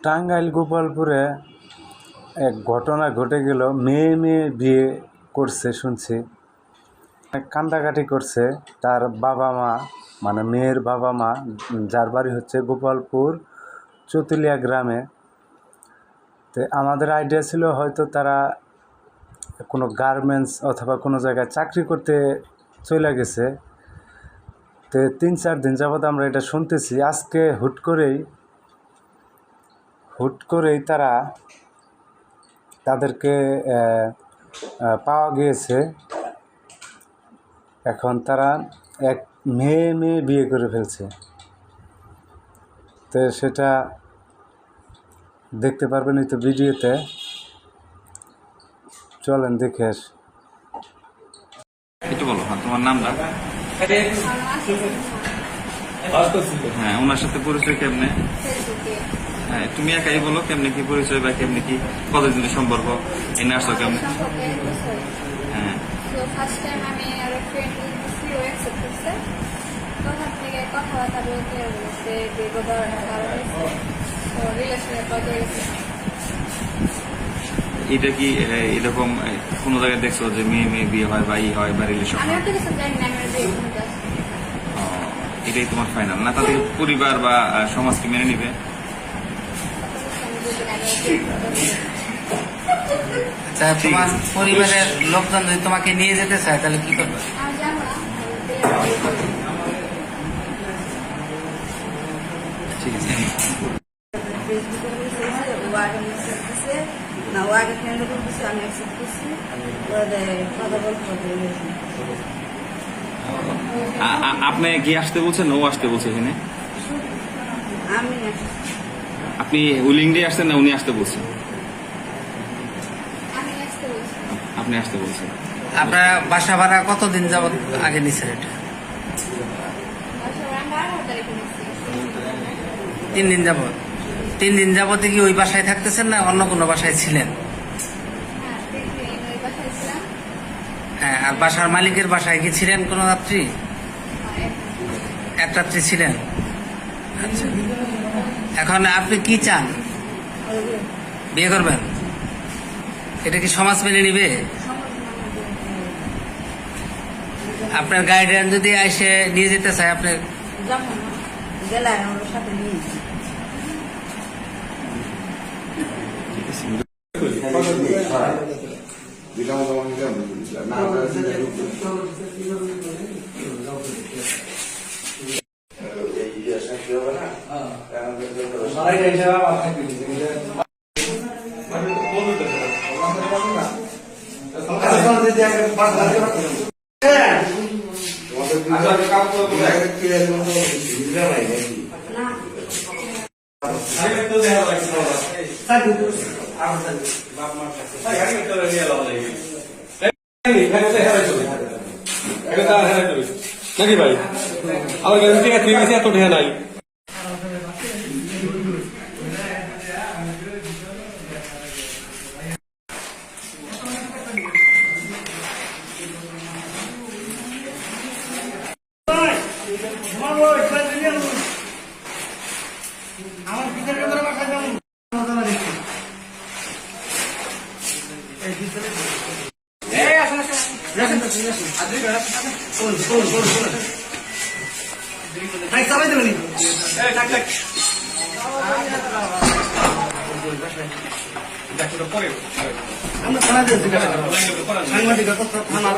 টাঙ্গাইল গোপালপুরে এক ঘটনা ঘটে গেল। মেয়ে মেয়ে বিয়ে করছে শুনছি, কান্দাকাটি করছে তার বাবা মা, মানে মেয়ের বাবা মা, যার বাড়ি হচ্ছে গোপালপুর চতুলিয়া গ্রামে। তো আমাদের আইডিয়া ছিল হয়তো তারা কোনো গার্মেন্টস অথবা কোনো জায়গায় চাকরি করতে চলে গেছে। তো 3-4 দিন যাবৎ আমরা এটা শুনতেছি। আজকে হুট করেই তাদেরকে পাওয়া গিয়েছে। এখন তারা এক মেয়ে বিয়ে করে ফেলছে। তো সেটা দেখতে পারবেন এই তো ভিডিওতে, চলেন দেখে আস। একটু বলো, হ্যাঁ, তোমার নামটা? হ্যাঁ, ওনার সাথে পরিচয় কেমনে? হ্যাঁ, তুমি একাই বলো কেমনে কি পরিচয় বা কেমনে কি কতদিনের সম্পর্ক, এনে আসছো কেমনে? হ্যাঁ, ফার্স্ট টাইম আমি আর ফ্রেন্ড ও অ্যাকসেপ্ট করছে। তখন থেকে কথাবার্তা বলতে বলছে বিগত তো রিলেশনের কথা হয়েছে। এটা কি এরকম কোনো জায়গায় দেখছো যে মেয়ে বিয়ে হয় বা ই হয় বা রিলেশন? আমি তো কিছু জানি না, আমার বিয়ে কোনটা। এটাই তোমার ফাইনাল না? তাদের পরিবার বা সমাজ কি মেনে নিবে? আচ্ছা, তোমার পরিবারের লোকজন যদি তোমাকে নিয়ে যেতে চায় তাহলে কি করবে? আমি জানো না। ঠিক আছে। আপনি কি আসতে বলছেন না ও আসতে বলছে এখানে? আপনি উইলিং দিয়ে আসছেন না উনি আসতে বলছেন? আপনি আসতে বলছেন। আপনার বাসা ভাড়া কতদিন যাবত আগে নিচ্ছেন এটা? 3 দিন যাবত। 3 দিন যাবতে কি ওই বাসায় থাকতেছেন না অন্য কোনো বাসায় ছিলেন? হ্যাঁ, আর বাসার মালিকের বাসায় কি ছিলেন কোনো রাত্রি? এক রাত্রি ছিলেন। আচ্ছা, এখন আপনি কি চান? বিয়ে করবেন? এটা কি সমাজ মেনে নিবে? আপনার গাইডলাইন যদি এসে নিয়ে যেতে চায় আপনি নাকি ভাই আমার কাছে এত ঢেয়া নাই। আমরা থানা দিয়েছি সাংবাদিকতা থানা